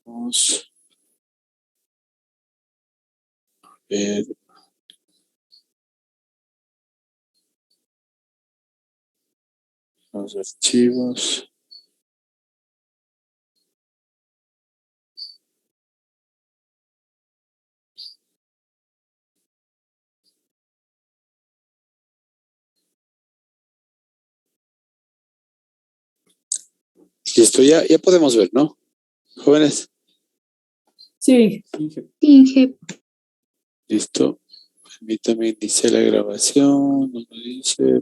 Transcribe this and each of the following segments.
Vamos a ver los archivos. Listo, ya podemos ver, ¿no? Jóvenes. Sí. Inge. Listo. Permítame iniciar la grabación. No me dice.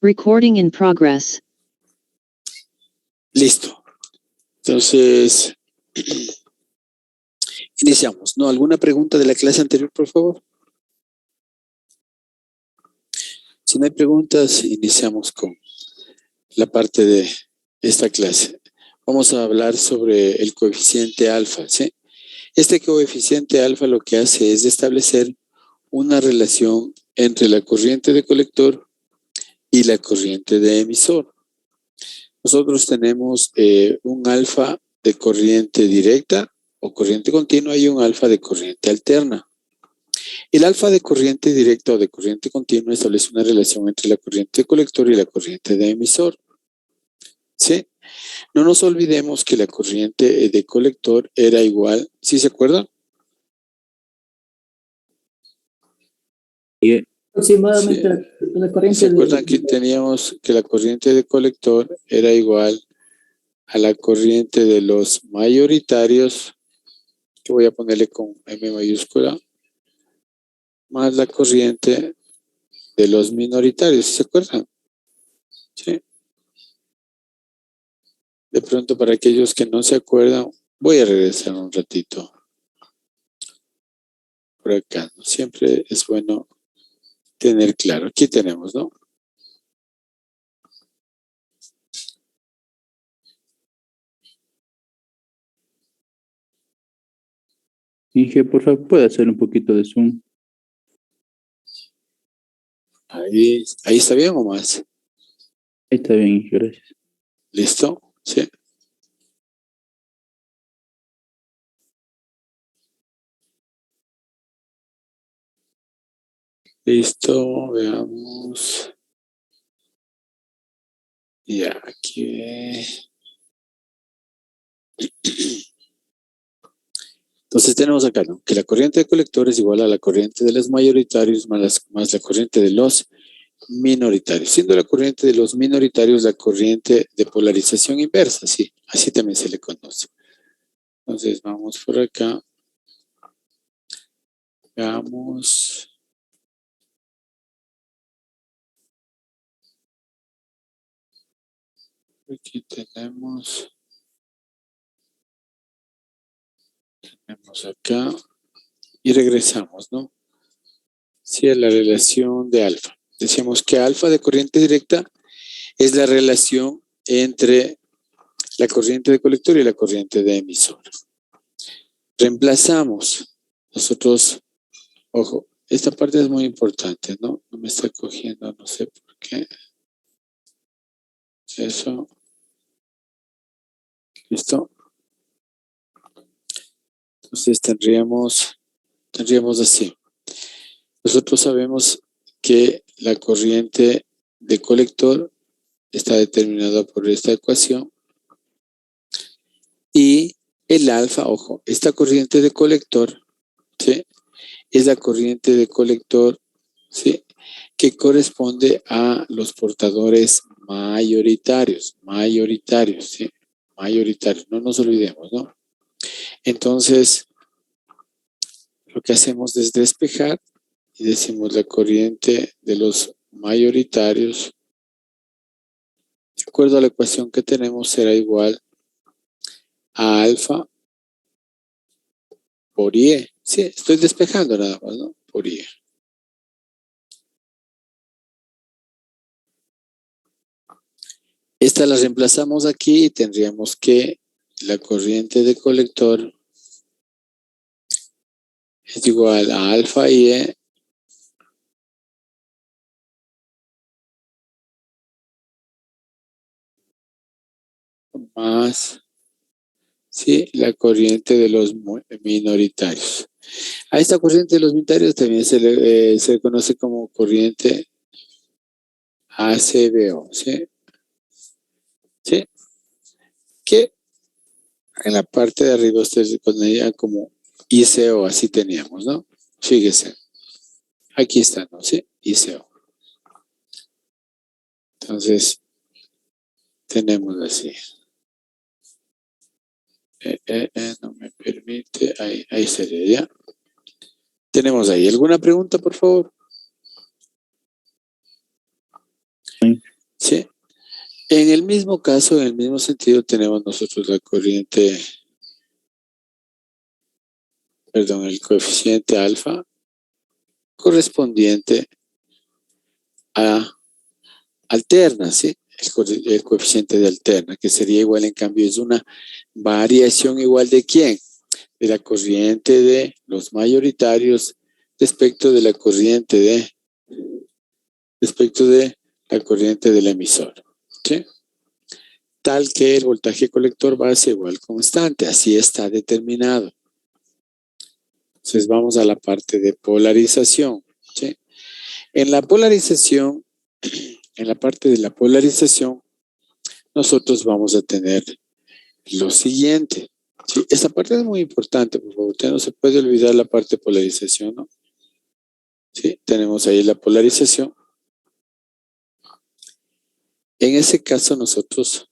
Recording in progress. Listo. Entonces, iniciamos, ¿no? ¿Alguna pregunta de la clase anterior, por favor? Si no hay preguntas, iniciamos con la parte de esta clase. Vamos a hablar sobre el coeficiente alfa, ¿sí? Este coeficiente alfa lo que hace es establecer una relación entre la corriente de colector y la corriente de emisor. Nosotros tenemos un alfa de corriente directa o corriente continua y un alfa de corriente alterna. El alfa de corriente directa o de corriente continua establece una relación entre la corriente de colector y la corriente de emisor. ¿Sí? No nos olvidemos que la corriente de colector era igual, ¿sí se acuerdan? Aproximadamente Sí. la corriente. ¿Se acuerdan que teníamos que la corriente de colector era igual a la corriente de los mayoritarios, que voy a ponerle con M mayúscula, más la corriente de los minoritarios, ¿se acuerdan? Sí. De pronto, para aquellos que no se acuerdan, voy a regresar un ratito por acá, ¿no? Siempre es bueno tener claro. Aquí tenemos, ¿no? Inge, por favor, ¿puede hacer un poquito de zoom? Ahí está bien o más. Ahí está bien, Inge, gracias. ¿Listo? Sí. Listo, veamos. Ya, aquí. Entonces tenemos acá, ¿no? Que la corriente de colector es igual a la corriente de los mayoritarios más la corriente de los minoritarios, siendo la corriente de los minoritarios la corriente de polarización inversa, sí, así también se le conoce. Entonces vamos por acá. Veamos. Aquí tenemos acá y regresamos, ¿no? Sí, a la relación de alfa. Decíamos que alfa de corriente directa es la relación entre la corriente de colector y la corriente de emisor. Reemplazamos. Nosotros, ojo, esta parte es muy importante, ¿no? No me está cogiendo, no sé por qué. Eso. ¿Listo? Entonces tendríamos así. Nosotros sabemos que la corriente de colector está determinada por esta ecuación y el alfa, ojo, esta corriente de colector, ¿sí? Es la corriente de colector, ¿sí? Que corresponde a los portadores mayoritarios, ¿sí? Mayoritarios, no nos olvidemos, ¿no? Entonces, lo que hacemos es despejar y decimos la corriente de los mayoritarios, de acuerdo a la ecuación que tenemos, será igual a alfa por IE. Sí, estoy despejando nada más, ¿no? Por IE. Esta la reemplazamos aquí y tendríamos que la corriente de colector es igual a alfa IE más, sí, la corriente de los minoritarios. A esta corriente de los minoritarios también se le conoce como corriente ACBO, ¿sí? ¿Sí? Que en la parte de arriba ustedes pondrían como ICO, así teníamos, ¿no? Fíjese, aquí está, ¿no? Sí, ICO. Entonces, tenemos así. No me permite, ahí sería ya. Tenemos ahí. ¿Alguna pregunta, por favor? Sí. En el mismo caso, en el mismo sentido, tenemos nosotros la corriente, perdón, el coeficiente alfa correspondiente a alterna, ¿sí? El coeficiente de alterna, que sería igual, en cambio, es una variación igual de ¿quién? De la corriente de los mayoritarios respecto de la corriente del emisor, ¿sí? Tal que el voltaje colector va a ser igual constante, así está determinado. Entonces vamos a la parte de polarización, ¿sí? En la polarización, en la parte de la polarización, nosotros vamos a tener lo siguiente. ¿Sí? Esta parte es muy importante, por favor. Usted no se puede olvidar la parte de polarización, ¿no? ¿Sí? Tenemos ahí la polarización. En ese caso nosotros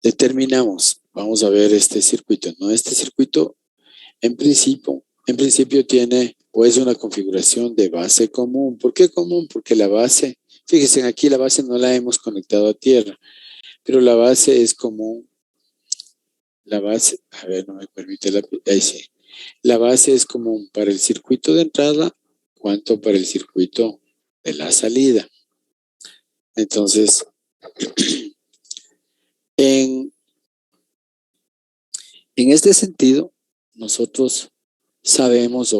determinamos, vamos a ver este circuito, ¿no? Este circuito en principio tiene o es una configuración de base común. ¿Por qué común? Porque la base, fíjense, aquí la base no la hemos conectado a tierra, pero la base es común. La base, a ver, no me permite ahí sí. La base es común para el circuito de entrada, cuanto para el circuito de la salida. Entonces, en este sentido, nosotros sabemos,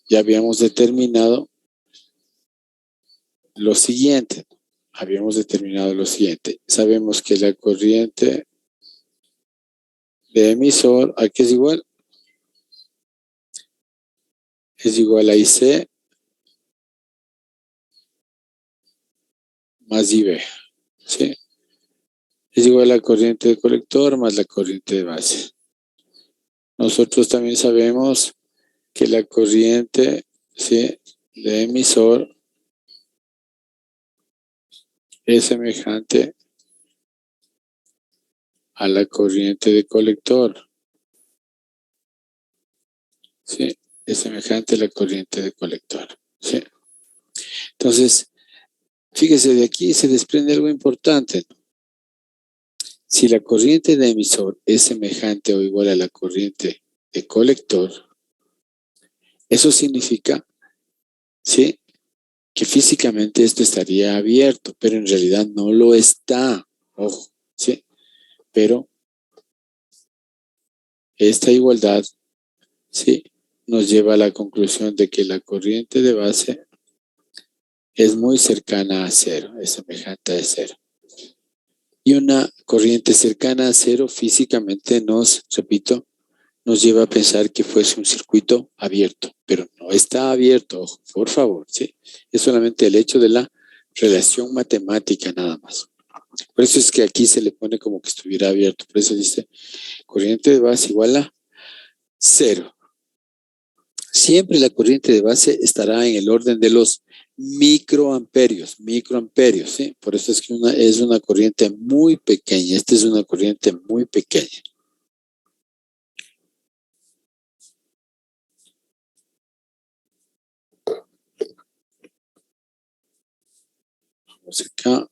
ya habíamos determinado lo siguiente. Sabemos que la corriente de emisor, aquí es igual a IC más IB, ¿sí? Es igual a la corriente de colector más la corriente de base. Nosotros también sabemos que la corriente, ¿sí?, de emisor es semejante a la corriente de colector. ¿Sí? Es semejante a la corriente de colector. ¿Sí? Entonces, fíjese, de aquí se desprende algo importante, ¿no? Si la corriente de emisor es semejante o igual a la corriente de colector, eso significa, ¿sí?, que físicamente esto estaría abierto, pero en realidad no lo está. Ojo, ¿sí? Pero esta igualdad, ¿sí?, nos lleva a la conclusión de que la corriente de base es muy cercana a cero, es semejante a cero. Y una corriente cercana a cero físicamente nos lleva a pensar que fuese un circuito abierto, pero no está abierto, ojo, por favor, ¿sí? Es solamente el hecho de la relación matemática nada más. Por eso es que aquí se le pone como que estuviera abierto, por eso dice corriente de base igual a cero. Siempre la corriente de base estará en el orden de los microamperios, ¿sí? Por eso es que es una corriente muy pequeña. Esta es una corriente muy pequeña. Vamos acá.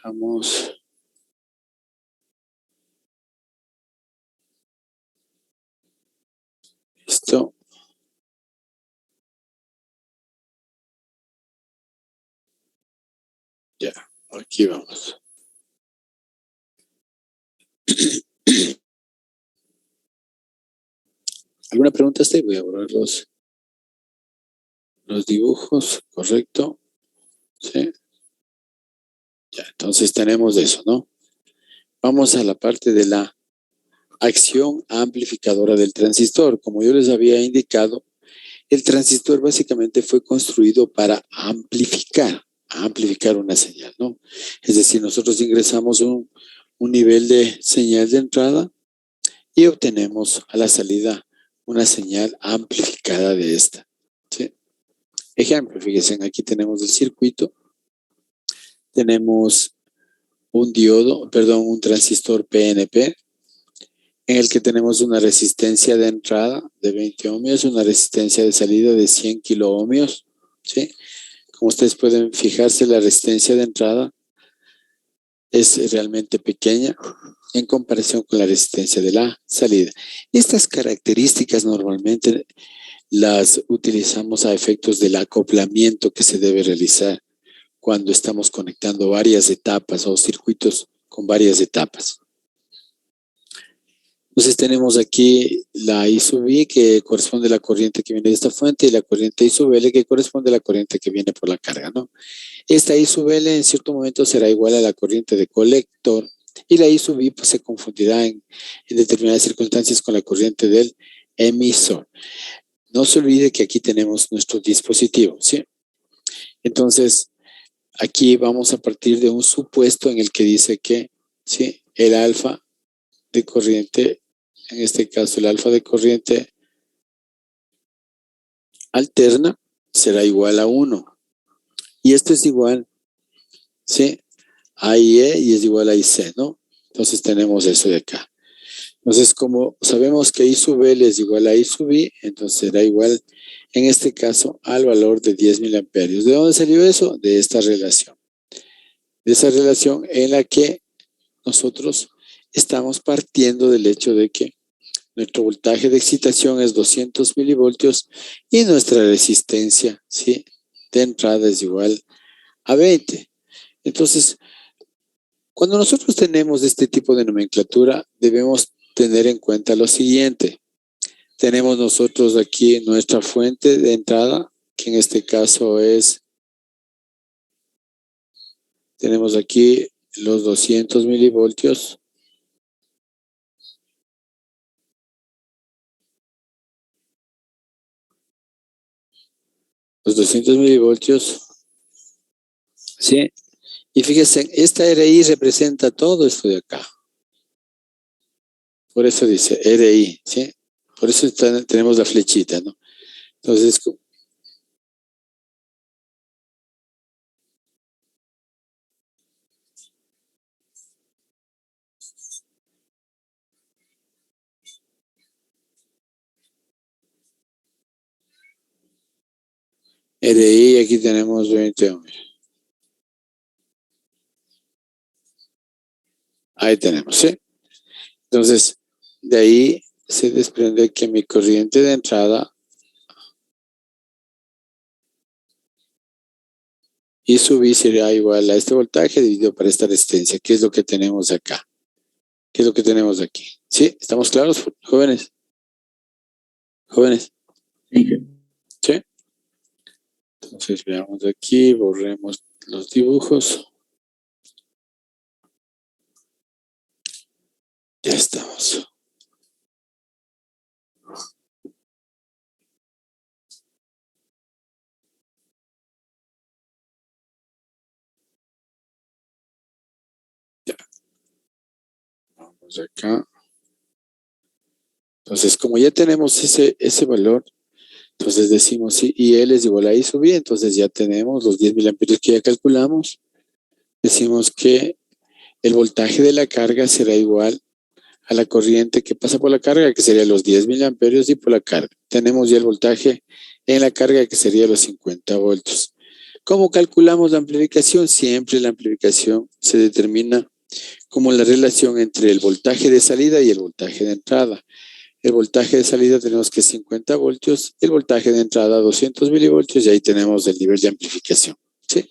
Vamos. Listo. Ya, aquí vamos. ¿Alguna pregunta? Voy a borrar los dibujos, correcto. Sí. Ya, entonces tenemos eso, ¿no? Vamos a la parte de la acción amplificadora del transistor. Como yo les había indicado, el transistor básicamente fue construido para amplificar una señal, ¿no? Es decir, nosotros ingresamos un nivel de señal de entrada y obtenemos a la salida una señal amplificada de esta, ¿sí? Ejemplo, fíjense, aquí tenemos el circuito, tenemos un transistor PNP, en el que tenemos una resistencia de entrada de 20 ohmios, una resistencia de salida de 100 kiloohmios, ¿sí? Como ustedes pueden fijarse, la resistencia de entrada es realmente pequeña en comparación con la resistencia de la salida. Estas características normalmente las utilizamos a efectos del acoplamiento que se debe realizar cuando estamos conectando varias etapas o circuitos con varias etapas. Entonces tenemos aquí la I sub I que corresponde a la corriente que viene de esta fuente y la corriente I sub L que corresponde a la corriente que viene por la carga, ¿no? Esta I sub L en cierto momento será igual a la corriente de colector y la I sub I pues, se confundirá en determinadas circunstancias con la corriente del emisor. No se olvide que aquí tenemos nuestro dispositivo, ¿sí? Entonces, aquí vamos a partir de un supuesto en el que dice que, ¿sí? El alfa de corriente, en este caso el alfa de corriente alterna será igual a 1. Y esto es igual, ¿sí? A IE y es igual a IC, ¿no? Entonces tenemos eso de acá. Entonces, como sabemos que I sub L es igual a I sub I, entonces será igual, en este caso, al valor de 10 miliamperios. ¿De dónde salió eso? De esta relación. De esa relación en la que nosotros estamos partiendo del hecho de que nuestro voltaje de excitación es 200 milivoltios y nuestra resistencia, ¿sí?, de entrada es igual a 20. Entonces, cuando nosotros tenemos este tipo de nomenclatura, debemos tener en cuenta lo siguiente. Tenemos nosotros aquí nuestra fuente de entrada, que en este caso es, tenemos aquí los 200 milivoltios. Los 200 milivoltios, ¿sí? Y fíjense, esta RI representa todo esto de acá. Por eso dice RI, ¿sí? Por eso tenemos la flechita, ¿no? Entonces, RI, aquí tenemos 20 ohmios. Ahí tenemos, ¿sí? Entonces, de ahí se desprende que mi corriente de entrada I sub I será igual a este voltaje dividido por esta resistencia. ¿Qué es lo que tenemos acá? ¿Qué es lo que tenemos aquí? ¿Sí? ¿Estamos claros, jóvenes? ¿Jóvenes? ¿Sí? Entonces, veamos aquí, borremos los dibujos. Ya estamos. Ya. Vamos acá. Entonces, como ya tenemos ese valor, entonces decimos sí, y L es igual a I sub I, entonces ya tenemos los 10 miliamperios que ya calculamos. Decimos que el voltaje de la carga será igual a la corriente que pasa por la carga, que sería los 10 miliamperios, y por la carga. Tenemos ya el voltaje en la carga, que sería los 50 voltios. ¿Cómo calculamos la amplificación? Siempre la amplificación se determina como la relación entre el voltaje de salida y el voltaje de entrada. El voltaje de salida tenemos que 50 voltios, el voltaje de entrada 200 milivoltios, y ahí tenemos el nivel de amplificación, ¿sí?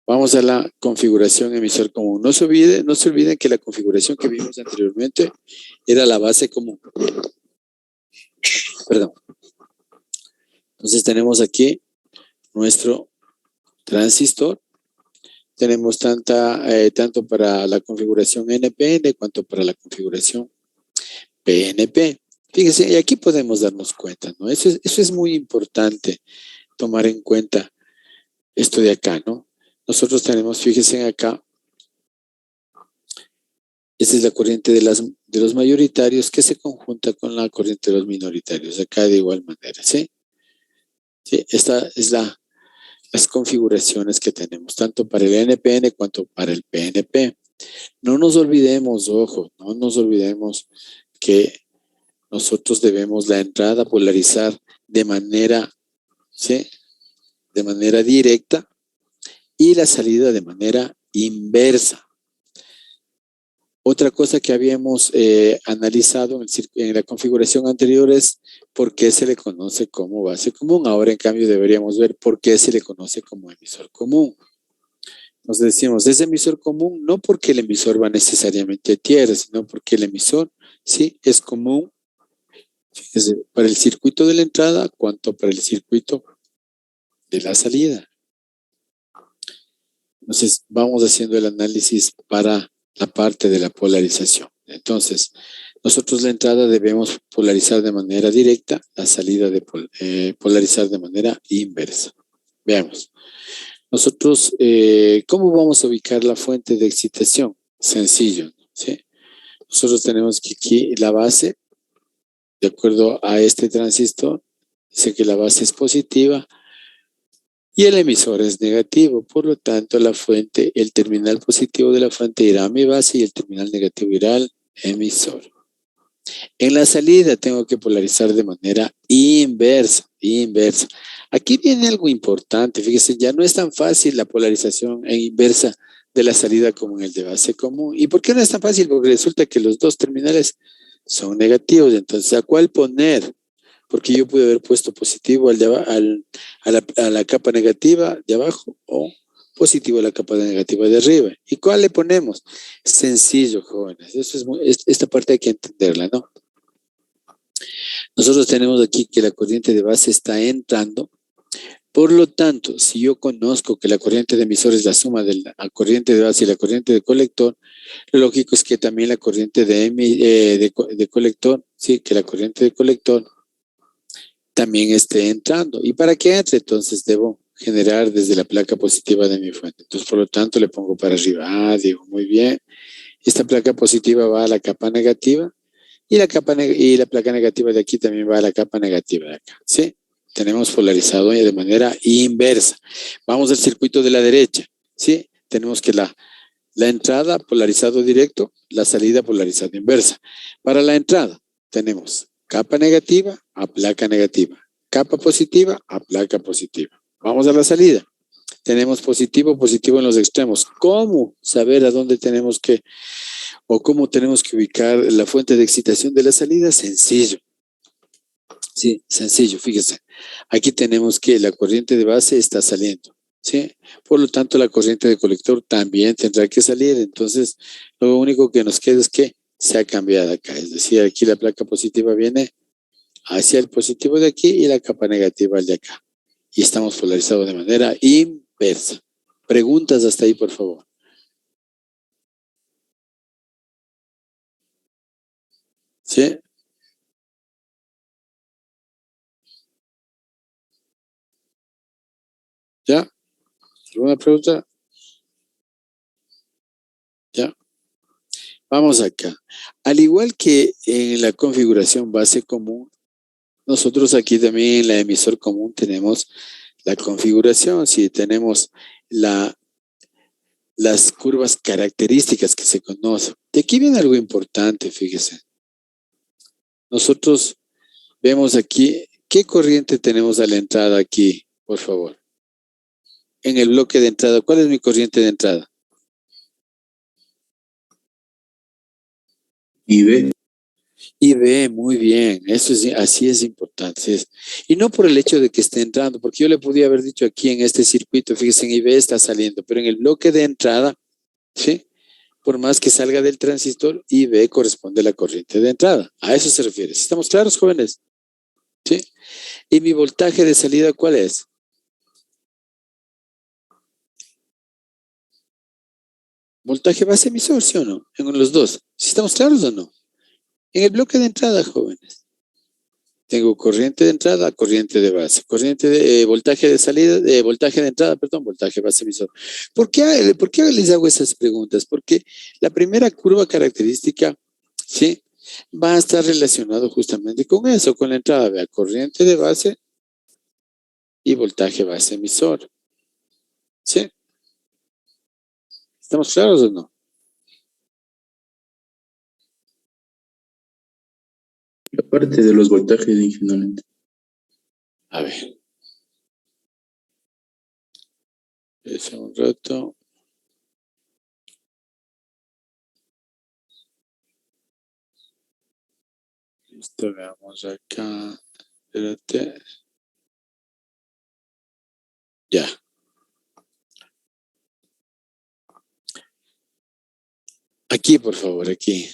Vamos a la configuración emisor común. No se olviden que la configuración que vimos anteriormente era la base común. Perdón. Entonces tenemos aquí nuestro transistor. Tenemos tanto para la configuración NPN cuanto para la configuración PNP. Fíjense, y aquí podemos darnos cuenta, ¿no? Eso es muy importante, tomar en cuenta esto de acá, ¿no? Nosotros tenemos, fíjense acá, esta es la corriente de los mayoritarios que se conjunta con la corriente de los minoritarios, acá de igual manera, ¿sí? Sí, esta es las configuraciones que tenemos, tanto para el NPN cuanto para el PNP. No nos olvidemos, ojo, no nos olvidemos que nosotros debemos la entrada polarizar de manera, ¿sí?, de manera directa y la salida de manera inversa. Otra cosa que habíamos analizado en la configuración anterior es por qué se le conoce como base común. Ahora, en cambio, deberíamos ver por qué se le conoce como emisor común. Nos decimos, es emisor común no porque el emisor va necesariamente a tierra, sino porque el emisor, sí, es común, fíjese, para el circuito de la entrada cuanto para el circuito de la salida. Entonces, vamos haciendo el análisis para la parte de la polarización. Entonces, nosotros la entrada debemos polarizar de manera directa, la salida polarizar de manera inversa. Veamos. Nosotros, ¿cómo vamos a ubicar la fuente de excitación? Sencillo, ¿sí? Nosotros tenemos que aquí la base, de acuerdo a este transistor, dice que la base es positiva y el emisor es negativo. Por lo tanto, la fuente, el terminal positivo de la fuente irá a mi base y el terminal negativo irá al emisor. En la salida tengo que polarizar de manera inversa. Aquí viene algo importante, fíjese, ya no es tan fácil la polarización en inversa de la salida como en el de base común. ¿Y por qué no es tan fácil? Porque resulta que los dos terminales son negativos. Entonces, ¿a cuál poner? Porque yo pude haber puesto positivo a la capa negativa de abajo o positivo a la capa negativa de arriba. ¿Y cuál le ponemos? Sencillo, jóvenes. Esta parte hay que entenderla, ¿no? Nosotros tenemos aquí que la corriente de base está entrando. Por lo tanto, si yo conozco que la corriente de emisor es la suma de la corriente de base y la corriente de colector, lo lógico es que también la corriente de colector, sí, que la corriente de colector también esté entrando. ¿Y para que entre? Entonces debo generar desde la placa positiva de mi fuente. Entonces, por lo tanto, le pongo para arriba. Digo, muy bien. Esta placa positiva va a la capa negativa y la placa negativa de aquí también va a la capa negativa de acá, ¿sí? Tenemos polarizado de manera inversa. Vamos al circuito de la derecha, ¿sí? Tenemos que la entrada polarizado directo, la salida polarizado inversa. Para la entrada tenemos capa negativa a placa negativa, capa positiva a placa positiva. Vamos a la salida. Tenemos positivo en los extremos. ¿Cómo saber a dónde tenemos que o cómo tenemos que ubicar la fuente de excitación de la salida? Sencillo. Sí, sencillo, fíjese. Aquí tenemos que la corriente de base está saliendo, ¿sí? Por lo tanto, la corriente de colector también tendrá que salir. Entonces, lo único que nos queda es que se ha cambiado acá. Es decir, aquí la placa positiva viene hacia el positivo de aquí y la capa negativa al de acá. Y estamos polarizados de manera inversa. Preguntas hasta ahí, por favor. ¿Sí? ¿Ya? ¿Alguna pregunta? ¿Ya? Vamos acá. Al igual que en la configuración base común, nosotros aquí también en la emisor común tenemos la configuración. Si tenemos las curvas características que se conocen. De aquí viene algo importante, fíjese. Nosotros vemos aquí, ¿qué corriente tenemos a la entrada aquí, por favor? En el bloque de entrada, ¿cuál es mi corriente de entrada? IB. IB, muy bien, así es importante. Y no por el hecho de que esté entrando, porque yo le podía haber dicho aquí en este circuito, fíjense, en IB está saliendo, pero en el bloque de entrada, ¿sí? Por más que salga del transistor, IB corresponde a la corriente de entrada. A eso se refiere. ¿Estamos claros, jóvenes? ¿Sí? ¿Y mi voltaje de salida cuál es? Voltaje base emisor, ¿sí o no? En los dos. ¿Sí estamos claros o no? En el bloque de entrada, jóvenes. Tengo corriente de entrada, corriente de base. Corriente de voltaje de salida, voltaje de entrada, perdón, voltaje base emisor. ¿Por qué les hago esas preguntas? Porque la primera curva característica, ¿sí? Va a estar relacionado justamente con eso, con la entrada, vea, corriente de base y voltaje base emisor. ¿Sí? ¿Estamos claros o no? La parte de los voltajes de ingenuamente. A ver. Espera un rato. Listo, veamos acá. Espérate. Ya. Aquí, por favor, aquí.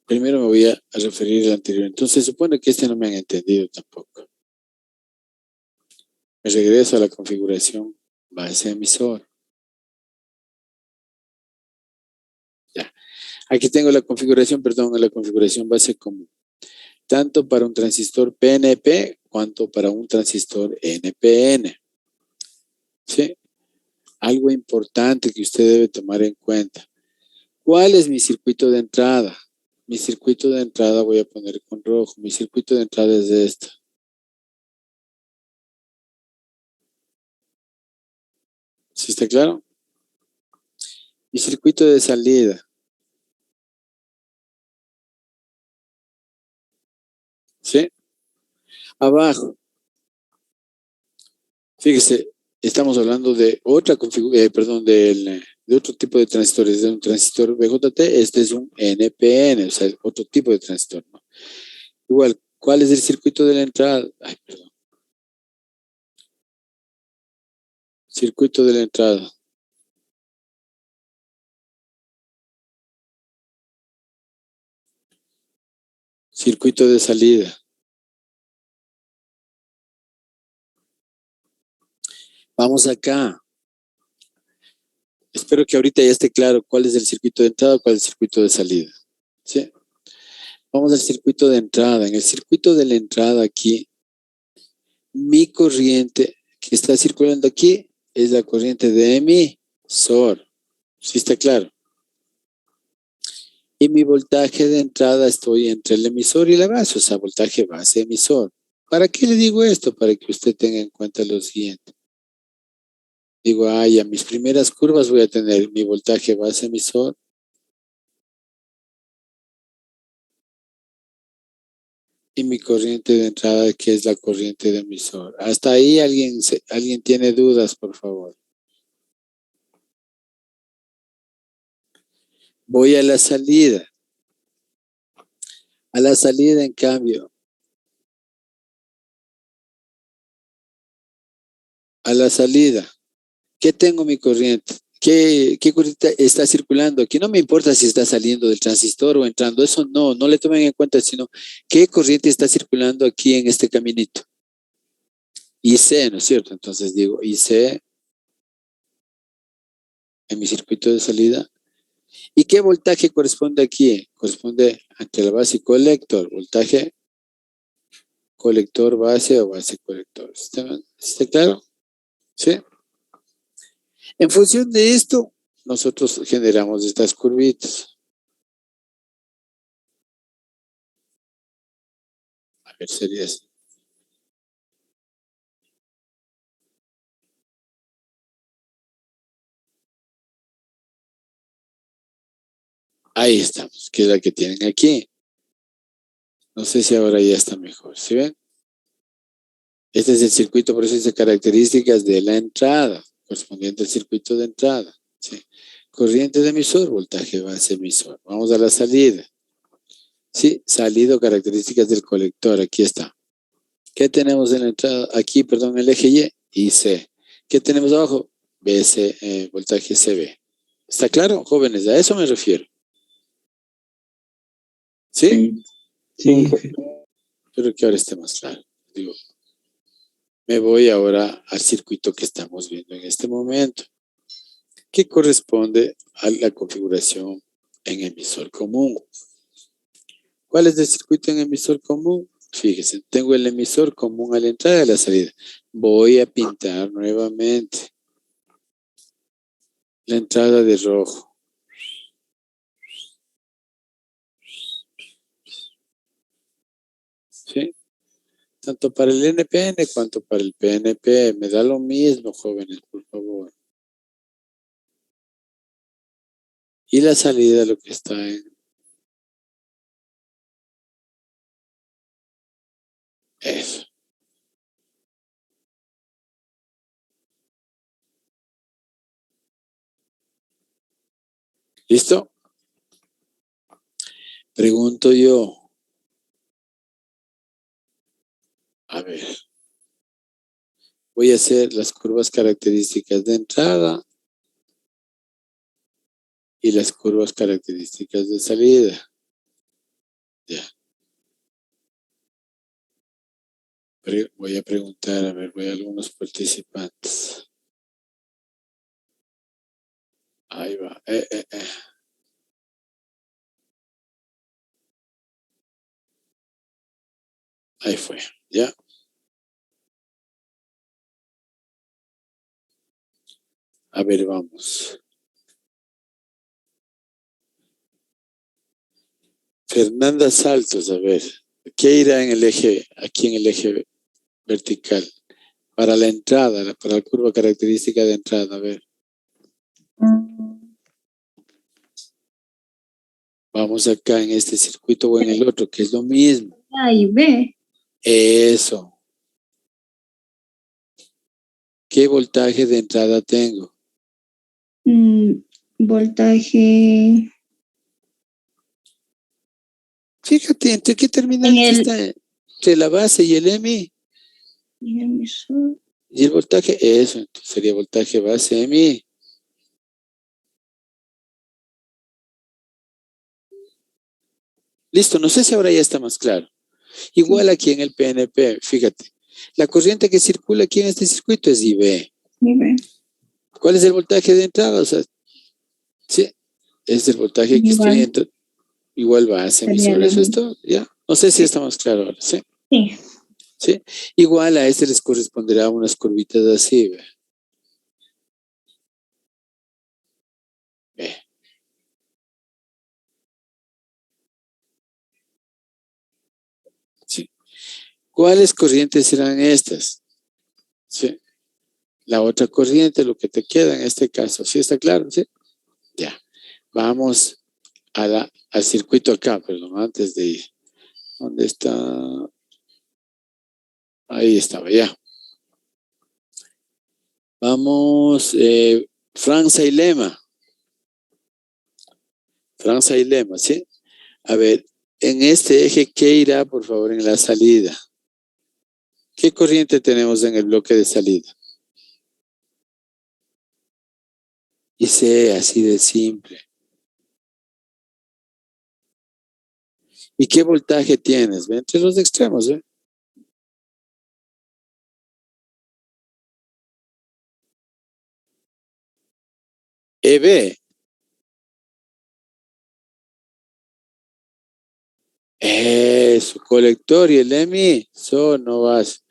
Primero me voy a referir al anterior. Entonces, supone que no me han entendido tampoco. Me regreso a la configuración base emisor. Ya. Aquí tengo la configuración, perdón, la configuración base común. Tanto para un transistor PNP cuanto para un transistor NPN. ¿Sí? Algo importante que usted debe tomar en cuenta. ¿Cuál es mi circuito de entrada? Mi circuito de entrada voy a poner con rojo. Mi circuito de entrada es este. ¿Sí está claro? Mi circuito de salida. ¿Sí? Abajo. Fíjese, estamos hablando de otra configuración, de otro tipo de transistores, de un transistor BJT, este es un NPN, o sea, otro tipo de transistor, ¿no? Igual, ¿cuál es el circuito de la entrada? Ay, perdón. Circuito de la entrada. Circuito de salida. Vamos acá. Espero que ahorita ya esté claro cuál es el circuito de entrada, cuál es el circuito de salida. ¿Sí? Vamos al circuito de entrada. En el circuito de la entrada aquí, mi corriente que está circulando aquí es la corriente de emisor. ¿Sí está claro? Y mi voltaje de entrada estoy entre el emisor y la base, o sea, voltaje base emisor. ¿Para qué le digo esto? Para que usted tenga en cuenta lo siguiente. Digo, a mis primeras curvas voy a tener mi voltaje base emisor y mi corriente de entrada, que es la corriente de emisor. Hasta ahí alguien tiene dudas, por favor. Voy a la salida. A la salida, en cambio. A la salida. ¿Qué tengo mi corriente? ¿Qué corriente está circulando? Aquí no me importa si está saliendo del transistor o entrando. Eso no le tomen en cuenta, sino qué corriente está circulando aquí en este caminito. IC, ¿no es cierto? Entonces digo IC en mi circuito de salida. ¿Y qué voltaje corresponde aquí? Corresponde entre la base y colector. Voltaje colector base o base colector. ¿Está claro? ¿Sí? En función de esto, nosotros generamos estas curvitas. A ver, sería así. Ahí estamos, que es la que tienen aquí. No sé si ahora ya está mejor. ¿Sí ven? Este es el circuito, por eso dice características de la entrada, correspondiente al circuito de entrada. ¿Sí? Corriente de emisor, voltaje base emisor. Vamos a la salida. Sí, salido, características del colector. Aquí está. ¿Qué tenemos en la entrada? Aquí, perdón, el eje Y y C. ¿Qué tenemos abajo? BC, voltaje CB. ¿Está claro, jóvenes? A eso me refiero. ¿Sí? Sí. Espero que ahora esté más claro. Digo, me voy ahora al circuito que estamos viendo en este momento, que corresponde a la configuración en emisor común. ¿Cuál es el circuito en emisor común? Fíjense, tengo el emisor común a la entrada y a la salida. Voy a pintar nuevamente la entrada de rojo. ¿Sí? Tanto para el NPN cuanto para el PNP. Me da lo mismo, jóvenes, por favor. Y la salida, lo que está en F. ¿Listo? Pregunto yo. A ver. Voy a hacer las curvas características de entrada y las curvas características de salida. Ya. Voy a preguntar, a ver, voy a algunos participantes. Ahí va. Ahí fue. Ya. A ver, vamos. Fernanda Saltos, a ver. ¿Qué irá en el eje, aquí en el eje vertical? Para la entrada, para la curva característica de entrada, a ver. Vamos acá en este circuito o en el otro, que es lo mismo. A y B. Eso. ¿Qué voltaje de entrada tengo? Voltaje. Fíjate, ¿entre qué terminales está? Entre la base y el EMI. Y emisor. Y el voltaje, eso, entonces sería voltaje base EMI. Listo, no sé si ahora ya está más claro. Igual aquí en el PNP, fíjate. La corriente que circula aquí en este circuito es IB. ¿Cuál es el voltaje de entrada? O sea, sí, es el voltaje que estoy entrando. Igual base emisor, eso es todo, ¿ya? No sé si está más claro ahora, ¿sí? Sí. ¿Sí? Igual a este les corresponderá unas curvitas así, ¿ve? Ve. ¿Sí? ¿Cuáles corrientes serán estas? ¿Sí? La otra corriente, lo que te queda en este caso, ¿sí está claro? ¿Sí? Ya. Vamos al circuito acá, perdón, antes de ir. ¿Dónde está? Ahí estaba, ya. Vamos, Franza y Lema. Franza y Lema, ¿sí? A ver, en este eje, ¿qué irá, por favor, en la salida? ¿Qué corriente tenemos en el bloque de salida? Y sé, así de simple. ¿Y qué voltaje tienes? ¿Ve? Entre los extremos, ¿ve? EB. Eso, colector y el EMI, eso no vas.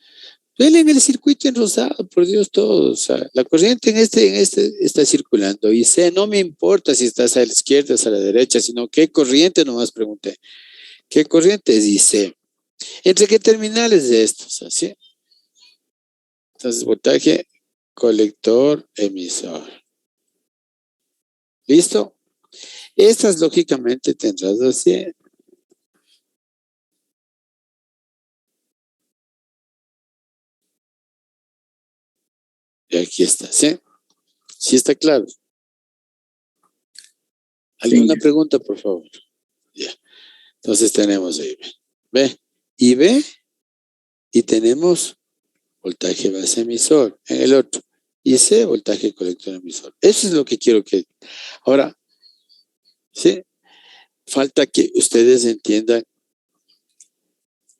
Ven en el circuito en rosado, por Dios todo. O sea, la corriente en este está circulando. Y sé, no me importa si estás a la izquierda o a la derecha, sino qué corriente, nomás pregunté. ¿Qué corriente es? Y sé. ¿Entre qué terminales de estos? ¿Así? Entonces, voltaje, colector, emisor. ¿Listo? Estas lógicamente tendrás así. Y aquí está, ¿sí? ¿Sí está claro? ¿Alguna pregunta, por favor? Ya. Entonces tenemos ahí, ¿ve? Y B, y tenemos voltaje base emisor en el otro. Y C, voltaje colector emisor. Eso es lo que quiero que... Ahora, ¿sí? Falta que ustedes entiendan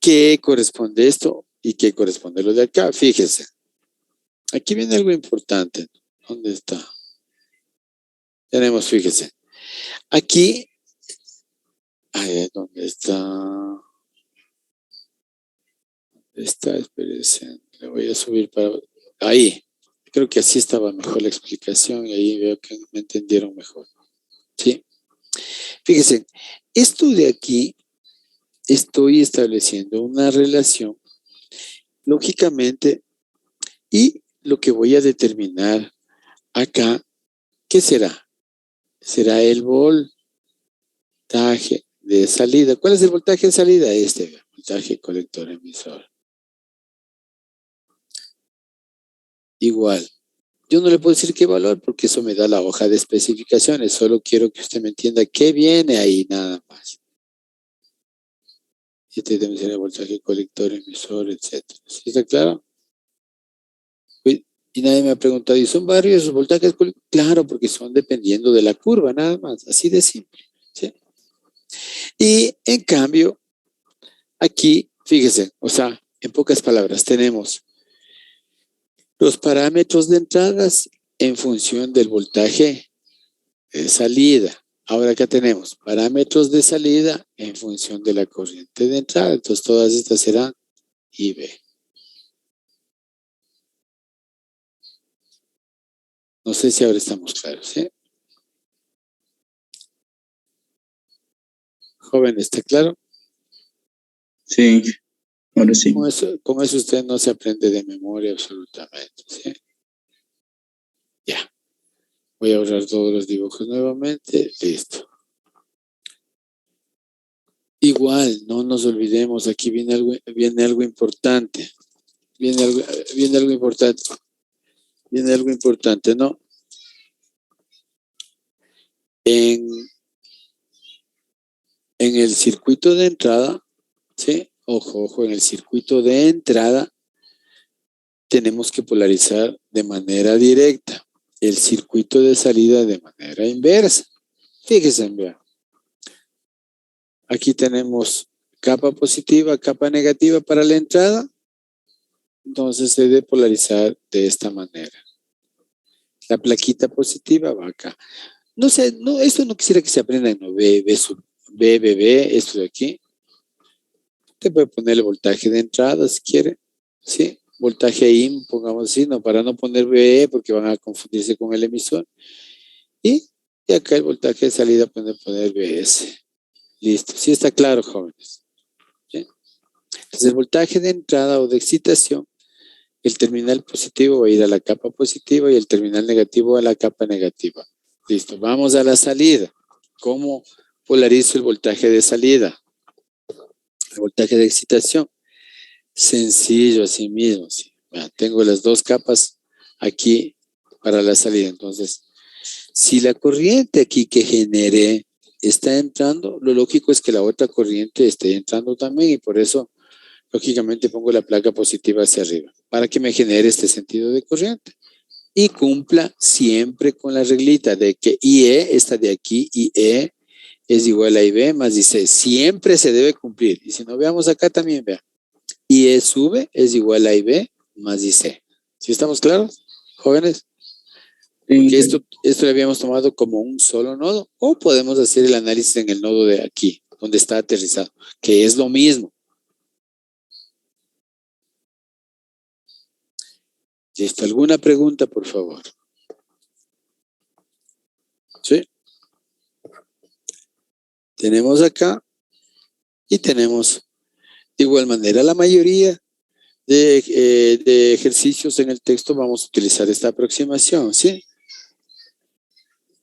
qué corresponde esto y qué corresponde lo de acá. Fíjese. Aquí viene algo importante. ¿Dónde está? Tenemos, fíjese. Aquí. Ay, ¿dónde está? ¿Dónde está? Espérense. Le voy a subir para. Ahí. Creo que así estaba mejor la explicación y ahí veo que me entendieron mejor. ¿Sí? Fíjense, esto de aquí estoy estableciendo una relación, lógicamente, y lo que voy a determinar acá, ¿qué será? Será el voltaje de salida. ¿Cuál es el voltaje de salida? Este, voltaje colector emisor. Igual. Yo no le puedo decir qué valor porque eso me da la hoja de especificaciones. Solo quiero que usted me entienda qué viene ahí nada más. Este debe ser el voltaje colector, emisor, etc. ¿Sí está claro? Y nadie me ha preguntado, ¿y son varios esos voltajes colectores? Claro, porque son dependiendo de la curva, nada más. Así de simple. ¿Sí? Y en cambio, aquí, fíjese, o sea, en pocas palabras, tenemos los parámetros de entradas en función del voltaje de salida. Ahora acá tenemos parámetros de salida en función de la corriente de entrada. Entonces todas estas serán IB. No sé si ahora estamos claros, ¿sí? Joven, ¿está claro? Sí, ahora sí. Con eso usted no se aprende de memoria absolutamente, ¿sí? Ya. Voy a borrar todos los dibujos nuevamente. Listo. Igual, no nos olvidemos, aquí viene algo importante. Viene algo importante. Viene algo importante, ¿no? En el circuito de entrada, ¿sí? Ojo, en el circuito de entrada tenemos que polarizar de manera directa. El circuito de salida de manera inversa. Fíjense, vean. Aquí tenemos capa positiva, capa negativa para la entrada. Entonces se debe polarizar de esta manera. La plaquita positiva va acá. No sé, no, esto no quisiera que se aprenda en B, esto de aquí. Te puede poner el voltaje de entrada si quiere. ¿Sí? Voltaje IN, pongamos así, no, para no poner BE porque van a confundirse con el emisor. Y acá el voltaje de salida puede poner BS. Listo. Sí está claro, jóvenes. ¿Sí? Entonces el voltaje de entrada o de excitación, el terminal positivo va a ir a la capa positiva y el terminal negativo a la capa negativa. Listo. Vamos a la salida. ¿Cómo polarizo el voltaje de salida? El voltaje de excitación. Sencillo, así mismo. ¿Sí? Bueno, tengo las dos capas aquí para la salida. Entonces, si la corriente aquí que generé está entrando, lo lógico es que la otra corriente esté entrando también y por eso, lógicamente, pongo la placa positiva hacia arriba para que me genere este sentido de corriente y cumpla siempre con la reglita de que IE está de aquí, IE es igual a IB más IC. Siempre se debe cumplir. Y si no, veamos acá también, vean. IE sube es igual a IB más IC. ¿Sí estamos claros, jóvenes? Porque esto lo habíamos tomado como un solo nodo o podemos hacer el análisis en el nodo de aquí, donde está aterrizado, que es lo mismo. ¿Listo? ¿Alguna pregunta, por favor? ¿Sí? Tenemos acá y tenemos de igual manera la mayoría de ejercicios en el texto vamos a utilizar esta aproximación, ¿sí?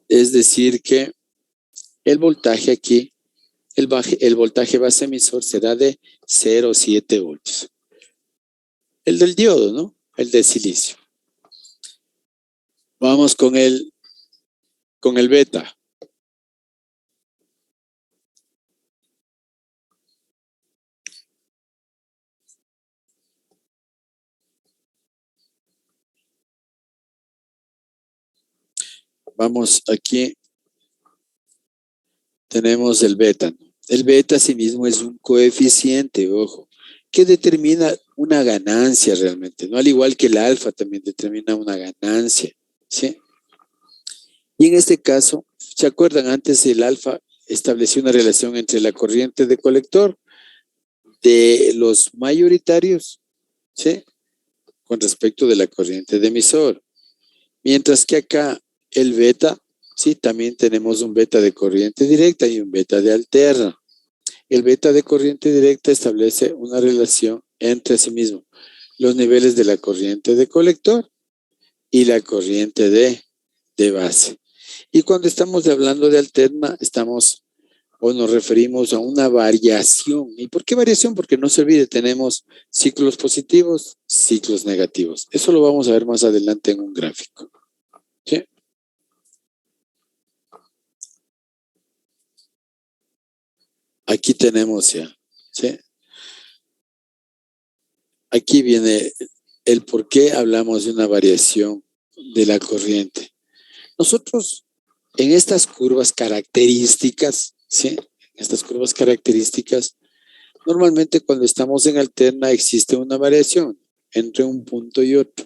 Es decir que el voltaje aquí, el voltaje base emisor será de 0,7 voltios. El del diodo, ¿no? El de silicio. Vamos con el beta. Vamos aquí. Tenemos el beta. El beta sí mismo es un coeficiente, ojo. que determina una ganancia realmente, ¿no? Al igual que el alfa también determina una ganancia, ¿sí? Y en este caso, ¿se acuerdan? Antes el alfa estableció una relación entre la corriente de colector de los mayoritarios, ¿sí? Con respecto de la corriente de emisor. Mientras que acá el beta, ¿sí? También tenemos un beta de corriente directa y un beta de alterna. El beta de corriente directa establece una relación entre sí mismo los niveles de la corriente de colector y la corriente de base. Y cuando estamos hablando de alterna, estamos o nos referimos a una variación. ¿Y por qué variación? Porque no se olvide, tenemos ciclos positivos, ciclos negativos. Eso lo vamos a ver más adelante en un gráfico. ¿Sí? Aquí tenemos ya, ¿sí? Aquí viene el por qué hablamos de una variación de la corriente. Nosotros en estas curvas características, ¿sí? En estas curvas características, normalmente cuando estamos en alterna existe una variación entre un punto y otro.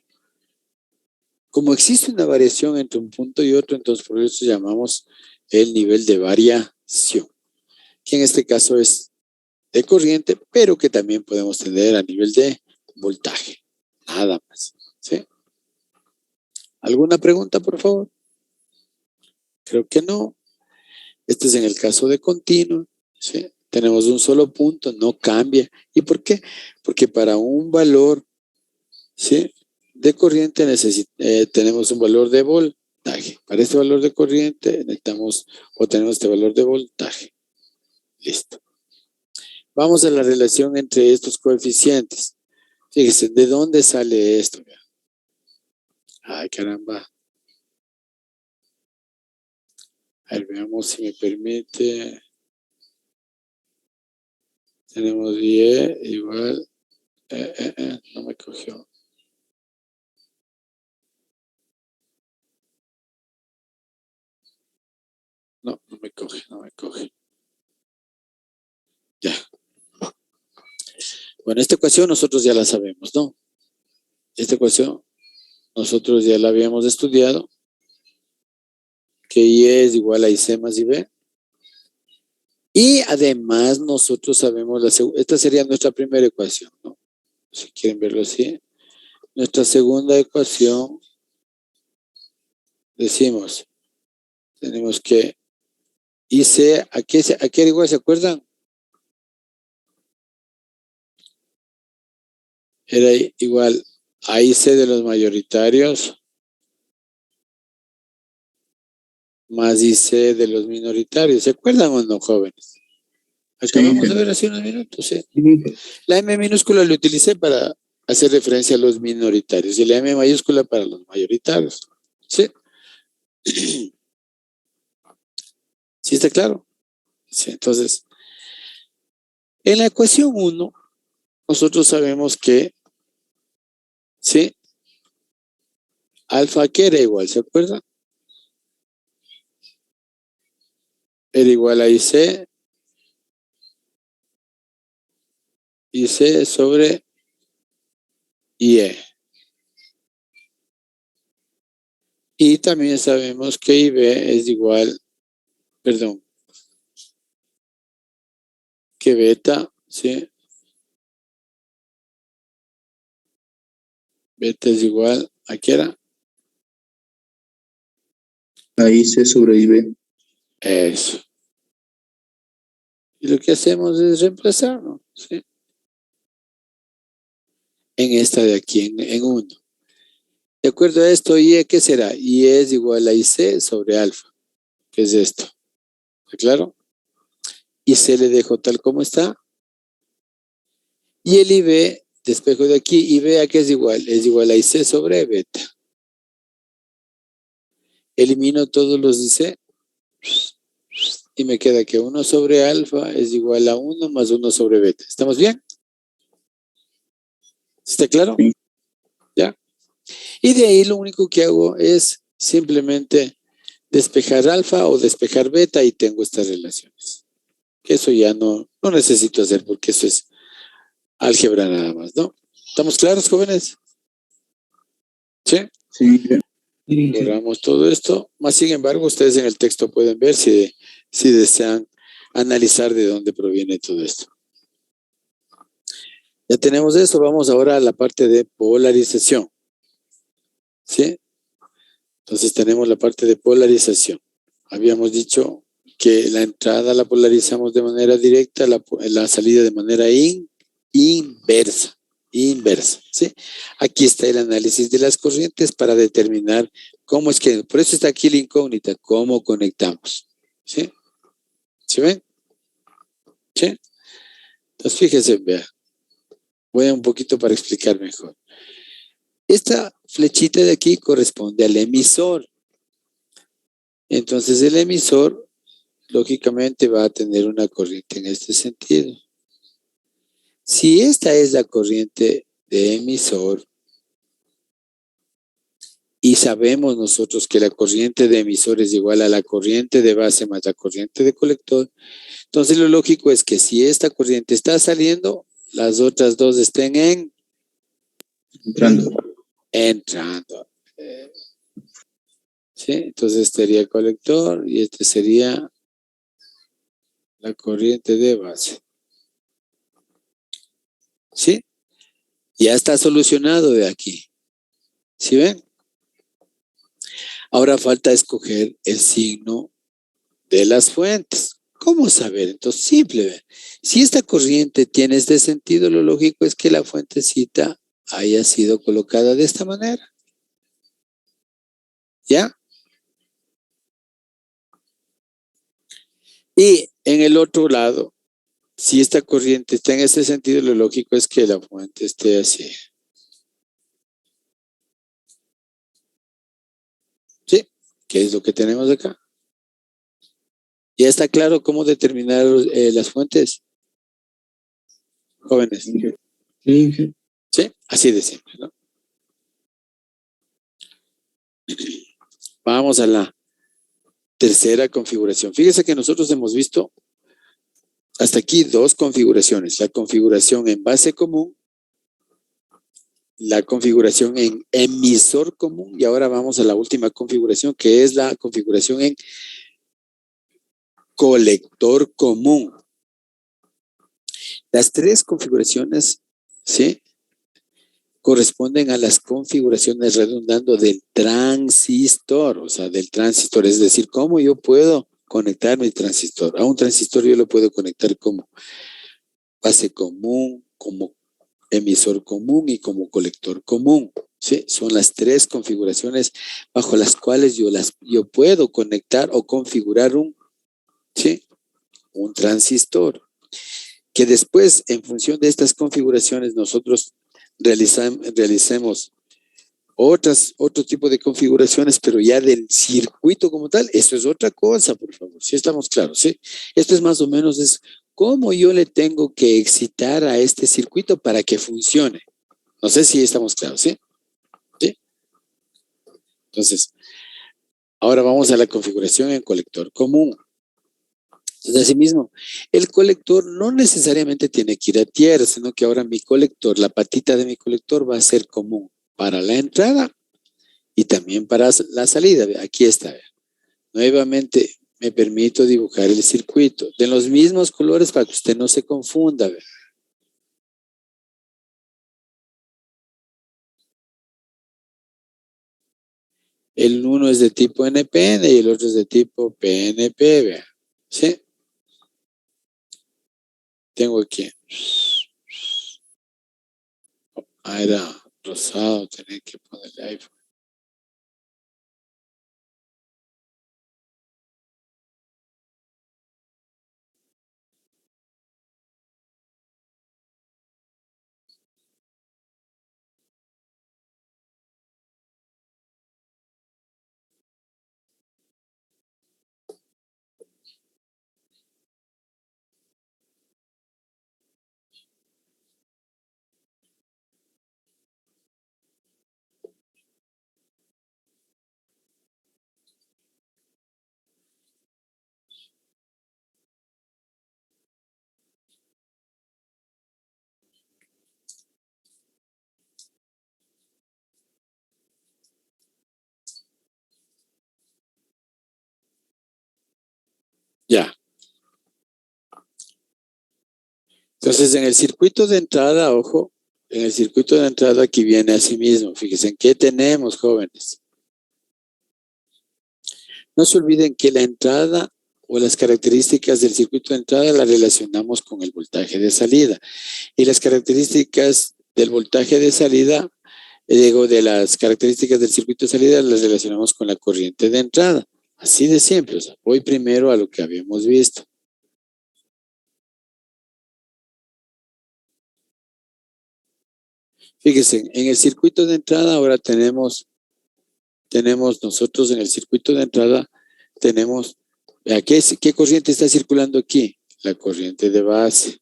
Como existe una variación entre un punto y otro, entonces por eso llamamos el nivel de variación, que en este caso es de corriente, pero que también podemos tener a nivel de voltaje. Nada más. ¿Sí? ¿Alguna pregunta, por favor? Creo que no. Este es en el caso de continuo. ¿Sí? Tenemos un solo punto, no cambia. ¿Y por qué? Porque para un valor, ¿sí?, de corriente tenemos un valor de voltaje. Para este valor de corriente necesitamos o tenemos este valor de voltaje. Listo. Vamos a la relación entre estos coeficientes. Fíjense, ¿de dónde sale esto? Ay, caramba. A ver, veamos si me permite. Tenemos 10 igual. No me cogió. No, no me coge, no me coge. Ya. Bueno, esta ecuación nosotros ya la sabemos, ¿no? Esta ecuación nosotros ya la habíamos estudiado. Que Y es igual a IC más IB. Y además nosotros sabemos, esta sería nuestra primera ecuación, ¿no? Si quieren verlo así. Nuestra segunda ecuación, decimos, tenemos que IC, ¿a qué era igual? ¿Se acuerdan? Era igual a IC de los mayoritarios más IC de los minoritarios. ¿Se acuerdan o no, jóvenes? Acabamos de ver hace unos minutos, ¿sí? La M minúscula la utilicé para hacer referencia a los minoritarios y la M mayúscula para los mayoritarios. ¿Sí? ¿Sí está claro? Sí, entonces, en la ecuación 1, nosotros sabemos que, ¿sí?, alfa que era igual, ¿se acuerdan? Era igual a IC sobre IE. Y también sabemos que IB es igual, perdón, que beta, ¿sí? Beta es igual, ¿a qué era? A IC sobre IB. Eso. Y lo que hacemos es reemplazarlo, ¿sí?, en esta de aquí, en 1. De acuerdo a esto, ¿Y qué será? Y es igual a IC sobre alfa, que es esto. ¿Está claro? Y C le dejo tal como está. Y el IB, despejo de aquí, IB a qué es igual? Es igual a IC sobre beta. Elimino todos los IC y me queda que 1 sobre alfa es igual a 1 más 1 sobre beta. ¿Estamos bien? ¿Está claro? Sí. ¿Ya? Y de ahí lo único que hago es simplemente despejar alfa o despejar beta y tengo estas relaciones. Eso ya no necesito hacer porque eso es álgebra nada más, ¿no? ¿Estamos claros, jóvenes? ¿Sí? Sí. Borramos todo esto. Más sin embargo, ustedes en el texto pueden ver si desean analizar de dónde proviene todo esto. Ya tenemos eso. Vamos ahora a la parte de polarización. ¿Sí? Entonces tenemos la parte de polarización. Habíamos dicho que la entrada la polarizamos de manera directa, la salida de manera inversa. Inversa, ¿sí? Aquí está el análisis de las corrientes para determinar cómo es que, por eso está aquí la incógnita, cómo conectamos, ¿sí? ¿Sí ven? ¿Sí? Entonces fíjense, vea, voy a un poquito para explicar mejor. Esta flechita de aquí corresponde al emisor. Entonces el emisor, lógicamente, va a tener una corriente en este sentido. Si esta es la corriente de emisor, y sabemos nosotros que la corriente de emisor es igual a la corriente de base más la corriente de colector, entonces lo lógico es que si esta corriente está saliendo, las otras dos estén entrando. ¿Sí? Entonces este sería el colector y este sería la corriente de base. ¿Sí? Ya está solucionado de aquí. ¿Sí ven? Ahora falta escoger el signo de las fuentes. ¿Cómo saber? Entonces, simple. ¿Ve? Si esta corriente tiene este sentido, lo lógico es que la fuentecita haya sido colocada de esta manera. ¿Ya? Y en el otro lado, si esta corriente está en este sentido, lo lógico es que la fuente esté así. ¿Sí? ¿Qué es lo que tenemos acá? ¿Ya está claro cómo determinar las fuentes? Jóvenes. Sí. ¿Sí? Así de simple, ¿no? Vamos a la tercera configuración. Fíjese que nosotros hemos visto hasta aquí dos configuraciones. La configuración en base común, la configuración en emisor común y ahora vamos a la última configuración que es la configuración en colector común. Las tres configuraciones, ¿sí?, corresponden a las configuraciones redundando del transistor, o sea, del transistor. Es decir, ¿cómo yo puedo conectar mi transistor? A un transistor yo lo puedo conectar como base común, como emisor común y como colector común. ¿Sí? Son las tres configuraciones bajo las cuales yo puedo conectar o configurar ¿sí?, un transistor. Que después, en función de estas configuraciones, nosotros realicemos otro tipo de configuraciones, pero ya del circuito como tal, esto es otra cosa, por favor, si estamos claros, ¿sí? Esto es más o menos es cómo yo le tengo que excitar a este circuito para que funcione. No sé si estamos claros, ¿sí? ¿Sí? Entonces, ahora vamos a la configuración en colector común. Entonces, asimismo, el colector no necesariamente tiene que ir a tierra, sino que ahora mi colector, la patita de mi colector va a ser común para la entrada y también para la salida. Aquí está. Nuevamente me permito dibujar el circuito de los mismos colores para que usted no se confunda. El uno es de tipo NPN y el otro es de tipo PNP. Vea. ¿Sí? Tengo aquí. Ah, era rosado, tenía que ponerle iPhone. Ya. Entonces, en el circuito de entrada, ojo, en el circuito de entrada aquí viene así mismo. Fíjense, ¿qué tenemos, jóvenes? No se olviden que la entrada o las características del circuito de entrada las relacionamos con el voltaje de salida. Y las características del voltaje de salida, digo, de las características del circuito de salida las relacionamos con la corriente de entrada. Así de simple. O sea, voy primero a lo que habíamos visto. Fíjense, en el circuito de entrada ahora tenemos nosotros en el circuito de entrada, tenemos, ¿qué corriente está circulando aquí? La corriente de base.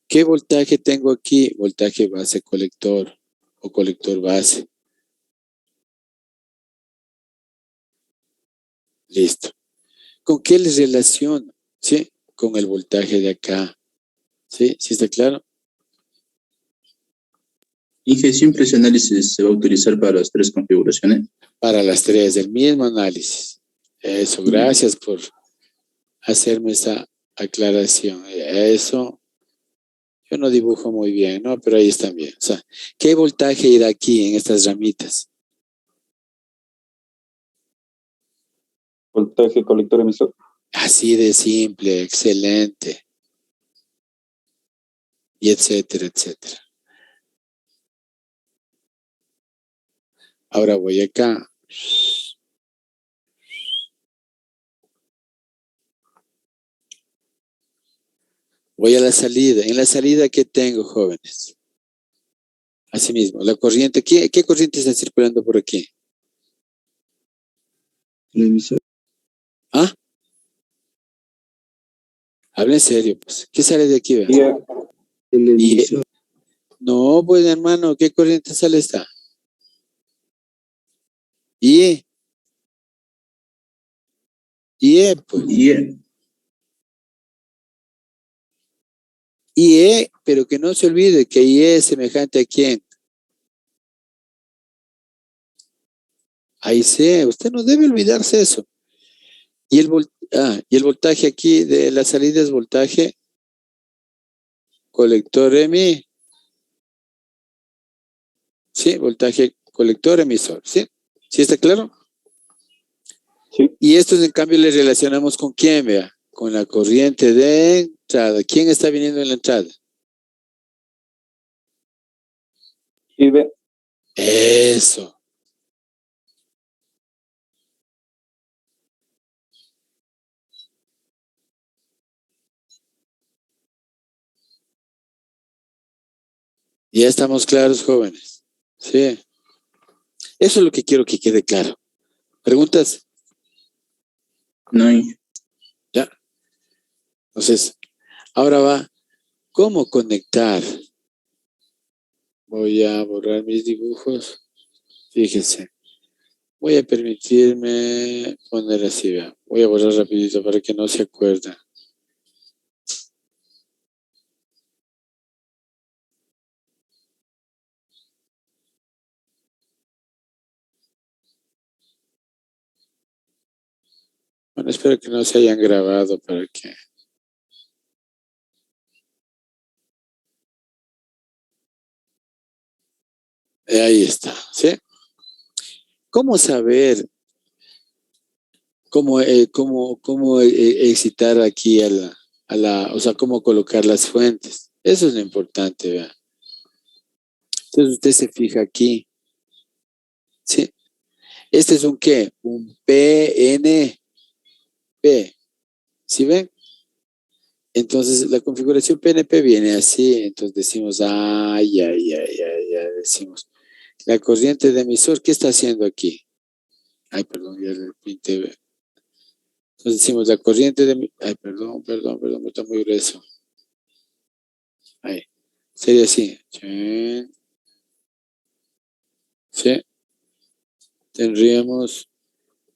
¿Qué voltaje tengo aquí? Voltaje base colector o colector base. Listo. ¿Con qué les relaciono? ¿Sí? Con el voltaje de acá. ¿Sí? ¿Sí está claro? Inge, siempre ese análisis se va a utilizar para las 3 configuraciones. Para las 3, del mismo análisis. Eso, gracias por hacerme esa aclaración. Eso, yo no dibujo muy bien, ¿no? Pero ahí están bien. O sea, ¿qué voltaje irá aquí en estas ramitas? Voltaje colector emisor. Así de simple, excelente. Y etcétera, etcétera. Ahora voy acá. Voy a la salida. En la salida, ¿qué tengo, jóvenes? Asimismo, la corriente. ¿Qué corriente está circulando por aquí? El emisor. ¿Ah? Habla en serio, pues. ¿Qué sale de aquí? El emisor. No, pues, hermano, ¿qué corriente sale esta? IE, pues. IE, pero que no se olvide que IE es semejante a quién. Ahí sí, usted no debe olvidarse eso. Y el voltaje aquí de la salida es voltaje colector emi. Sí, voltaje colector emisor. ¿Sí? ¿Sí está claro? Sí. Y estos en cambio les relacionamos con quién, vea, con la corriente de entrada. ¿Quién está viniendo en la entrada? Y ve. Eso. Ya estamos claros, jóvenes. Sí. Eso es lo que quiero que quede claro. ¿Preguntas? No hay. Ya. Entonces, ahora va, ¿cómo conectar? Voy a borrar mis dibujos. Fíjense. Voy a permitirme poner así, vea. Voy a borrar rapidito para que no se acuerden. Bueno, espero que no se hayan grabado para que... Ahí está, ¿sí? ¿Cómo saber cómo excitar aquí o sea, cómo colocar las fuentes? Eso es lo importante, vea. Entonces usted se fija aquí, ¿sí? Este es un ¿qué? Un PNP, ¿sí ven? Entonces la configuración PNP viene así, entonces decimos, decimos, la corriente de emisor, ¿qué está haciendo aquí? Ay, perdón, ya le pinté. Entonces decimos, la corriente de, ay, perdón, está muy grueso. Ahí, sería así. Sí, tendríamos,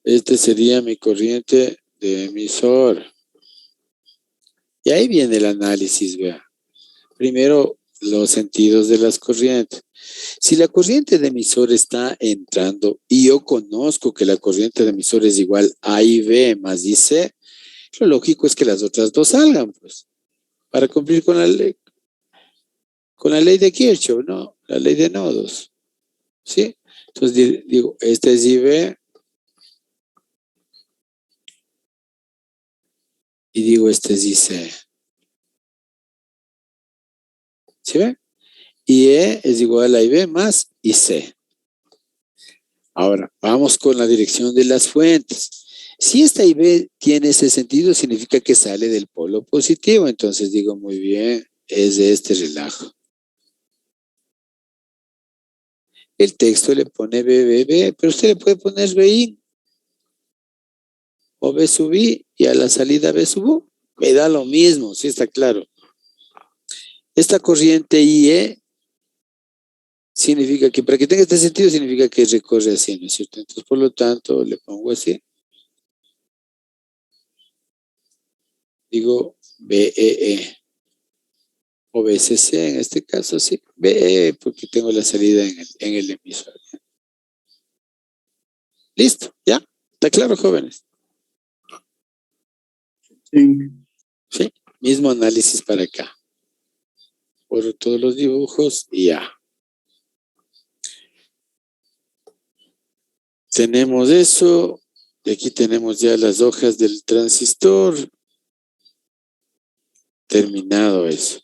este sería mi corriente de emisor. Y ahí viene el análisis, vea. Primero, los sentidos de las corrientes. Si la corriente de emisor está entrando y yo conozco que la corriente de emisor es igual a I B más I C, lo lógico es que las otras dos salgan, pues, para cumplir con la ley de Kirchhoff, ¿no? La ley de nodos, ¿sí? Entonces digo, este es IB y digo, este es IC. ¿Sí ve? Y E es igual a IB más IC. Ahora, vamos con la dirección de las fuentes. Si esta IB tiene ese sentido, significa que sale del polo positivo. Entonces digo, muy bien, es de este relajo. El texto le pone BBB, pero usted le puede poner BI o B sub I y a la salida B sub U. Me da lo mismo, sí está claro. Esta corriente IE significa que, para que tenga este sentido, significa que recorre así, ¿no es cierto? Entonces, por lo tanto, le pongo así. Digo BEE o BCC en este caso, sí. BE porque tengo la salida en el emisor. Listo, ¿ya? ¿Está claro, jóvenes? Sí. Sí, mismo análisis para acá. Por todos los dibujos y ya. Tenemos eso. Y aquí tenemos ya las hojas del transistor. Terminado eso.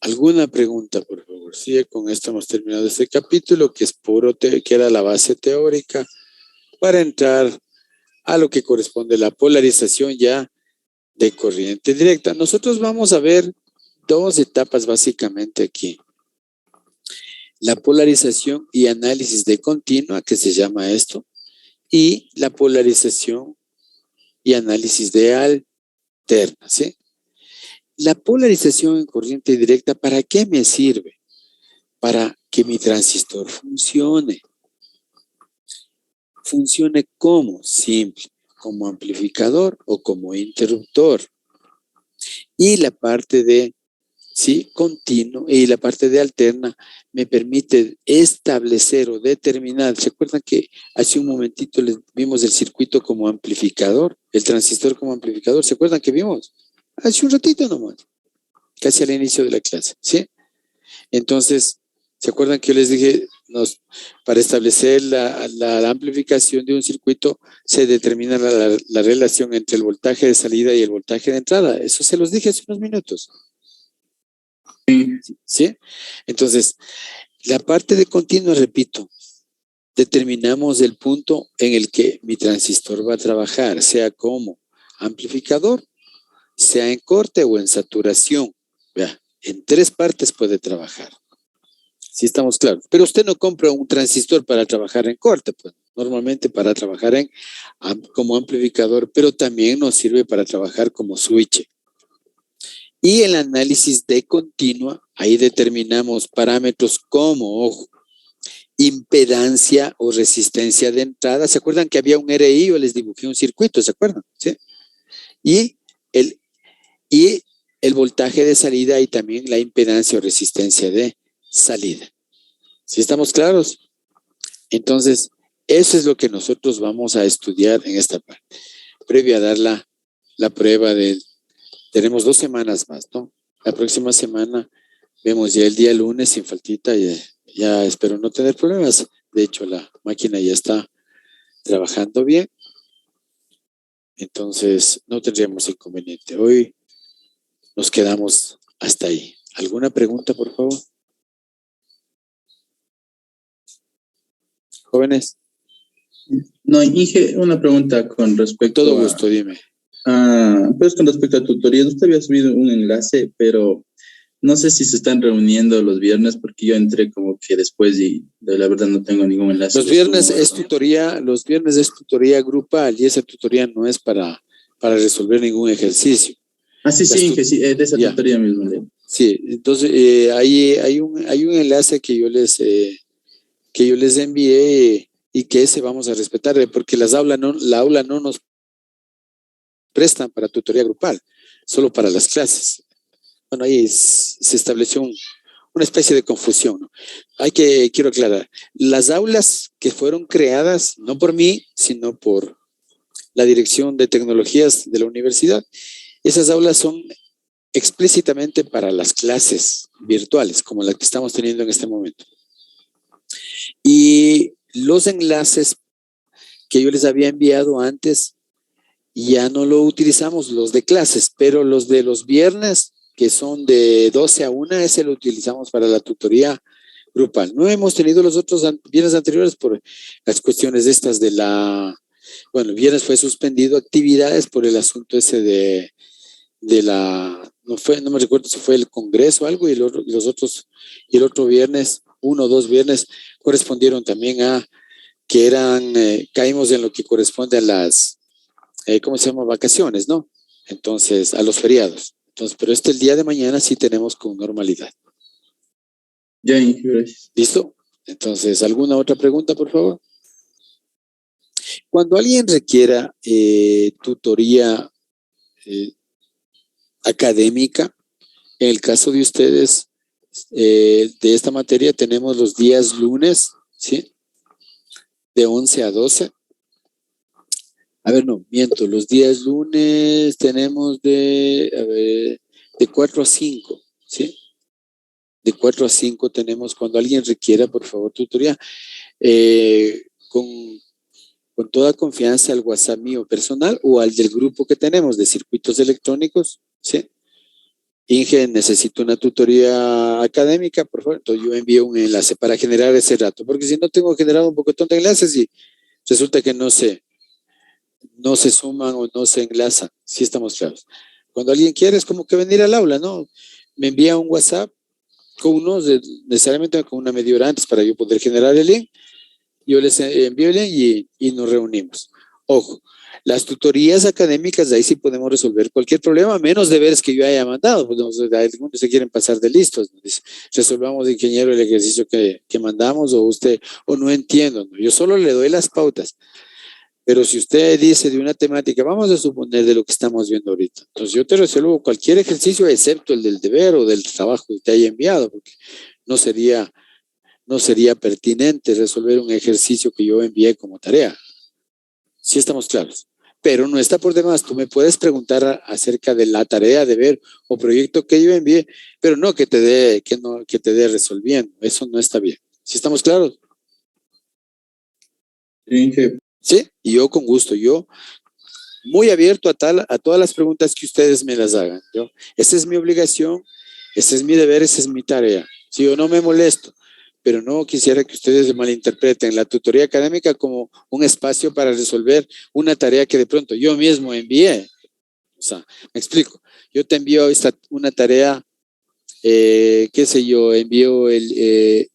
¿Alguna pregunta, por favor? Sí, con esto hemos terminado este capítulo, que es que era la base teórica, para entrar a lo que corresponde a la polarización ya de corriente directa. Nosotros vamos a ver dos etapas básicamente aquí. La polarización y análisis de continua, que se llama esto, y la polarización y análisis de alterna, ¿sí? La polarización en corriente directa, ¿para qué me sirve? Para que mi transistor funcione. Funcione como simple, como amplificador o como interruptor. Y la parte de continuo y la parte de alterna me permite establecer o determinar. ¿Se acuerdan que hace un momentito les vimos el circuito como amplificador? El transistor como amplificador. ¿Se acuerdan que vimos? Hace un ratito nomás, casi al inicio de la clase, ¿sí? Entonces, ¿se acuerdan que yo les dije, para establecer la amplificación de un circuito se determina la relación entre el voltaje de salida y el voltaje de entrada? Eso se los dije hace unos minutos. ¿Sí? Entonces, la parte de continua, repito, determinamos el punto en el que mi transistor va a trabajar, sea como amplificador, sea en corte o en saturación. Vea, en tres partes puede trabajar. Sí, estamos claros. Pero usted no compra un transistor para trabajar en corte, pues normalmente para trabajar como amplificador, pero también nos sirve para trabajar como switch. Y el análisis de continua, ahí determinamos parámetros como, ojo, impedancia o resistencia de entrada. ¿Se acuerdan que había un RI? Yo les dibujé un circuito, ¿se acuerdan? ¿Sí? Y el voltaje de salida y también la impedancia o resistencia de salida. ¿Sí estamos claros? Entonces, eso es lo que nosotros vamos a estudiar en esta parte. Previo a dar la prueba tenemos 2 semanas más, ¿no? La próxima semana vemos ya el día lunes sin faltita. Ya espero no tener problemas. De hecho, la máquina ya está trabajando bien. Entonces, no tendríamos inconveniente. Hoy nos quedamos hasta ahí. ¿Alguna pregunta, por favor? Jóvenes. No, Inge, una pregunta con respecto Todo gusto, dime. Pues con respecto a tutorías, usted había subido un enlace, pero no sé si se están reuniendo los viernes porque yo entré como que después y de la verdad no tengo ningún enlace. Los viernes es tutoría grupal y esa tutoría no es para resolver ningún ejercicio. Sí, Inge, sí, de esa tutoría mismo. Sí, entonces hay un enlace que yo les envié y que ese vamos a respetar porque la aula no nos prestan para tutoría grupal, solo para las clases. bueno, ahí se estableció una especie de confusión, ¿no? Quiero aclarar, las aulas que fueron creadas, no por mí, sino por la Dirección de Tecnologías de la universidad, esas aulas son explícitamente para las clases virtuales, como la que estamos teniendo en este momento. Y los enlaces que yo les había enviado antes, ya no lo utilizamos, los de clases, pero los de los viernes, que son de 12 a 1, ese lo utilizamos para la tutoría grupal. No hemos tenido los otros viernes anteriores por las cuestiones estas bueno, el viernes fue suspendido actividades por el asunto ese de no me recuerdo si fue el congreso o algo, y el otro viernes, 1 o 2 viernes, correspondieron también a que caímos en lo que corresponde a las, ¿cómo se llama? Vacaciones, ¿no? Entonces, a los feriados. Entonces, pero el día de mañana sí tenemos con normalidad. Ya, Inge, gracias. ¿Listo? Entonces, ¿alguna otra pregunta, por favor? Cuando alguien requiera tutoría académica, en el caso de ustedes, de esta materia, tenemos los días lunes, ¿sí? De 11 a 12. A ver, no, miento, los días lunes tenemos de 4 a 5, ¿sí? De 4 a 5 tenemos, cuando alguien requiera, por favor, tutoría, con toda confianza al WhatsApp mío personal o al del grupo que tenemos de circuitos electrónicos, ¿sí? Inge, necesito una tutoría académica, por favor. Entonces yo envío un enlace para generar ese rato, porque si no tengo generado un poquitón de enlaces y resulta que no se suman o no se enlazan. Sí estamos claros. Cuando alguien quiere es como que venir al aula, ¿no? Me envía un WhatsApp necesariamente con una media hora antes para yo poder generar el link. Yo les envío el link y nos reunimos. Ojo, las tutorías académicas, de ahí sí podemos resolver cualquier problema, menos deberes que yo haya mandado. Pues algunos se quieren pasar de listos, ¿no? Dice, resolvamos, ingeniero, el ejercicio que mandamos, o no entiendo, ¿no? Yo solo le doy las pautas. Pero si usted dice de una temática, vamos a suponer de lo que estamos viendo ahorita, entonces yo te resuelvo cualquier ejercicio excepto el del deber o del trabajo que te haya enviado, porque no sería pertinente resolver un ejercicio que yo envié como tarea. Sí estamos claros. Pero no está por demás. Tú me puedes preguntar acerca de la tarea, deber o proyecto que yo envié, pero no que te dé resolviendo. Eso no está bien. ¿Sí estamos claros? Inge, Sí, y yo con gusto. Yo muy abierto a todas las preguntas que ustedes me las hagan. Esa es mi obligación, ese es mi deber, esa es mi tarea. Si yo no me molesto, pero no quisiera que ustedes malinterpreten la tutoría académica como un espacio para resolver una tarea que de pronto yo mismo envié. O sea, me explico. Yo te envío una tarea, qué sé yo, envío el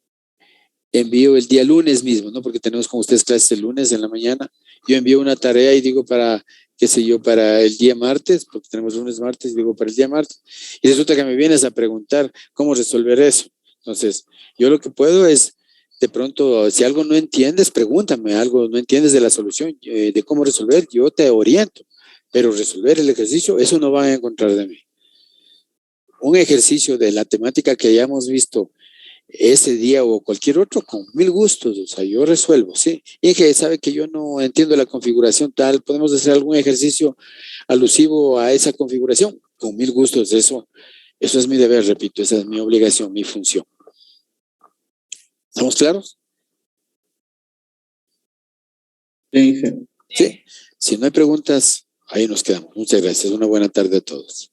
día lunes mismo, ¿no? Porque tenemos con ustedes clases el lunes en la mañana. Yo envío una tarea y digo para el día martes, porque tenemos lunes, martes, digo para el día martes. Y resulta que me vienes a preguntar cómo resolver eso. Entonces, yo lo que puedo es, de pronto, si algo no entiendes, pregúntame, algo no entiendes de la solución, de cómo resolver, yo te oriento. Pero resolver el ejercicio, eso no van a encontrar de mí. Un ejercicio de la temática que hayamos visto ese día o cualquier otro, con mil gustos, o sea, yo resuelvo, ¿sí? Inge, sabe que yo no entiendo la configuración tal, ¿podemos hacer algún ejercicio alusivo a esa configuración? Con mil gustos, eso es mi deber, repito, esa es mi obligación, mi función. ¿Estamos claros? Inge. Sí. Si no hay preguntas, ahí nos quedamos. Muchas gracias. Una buena tarde a todos.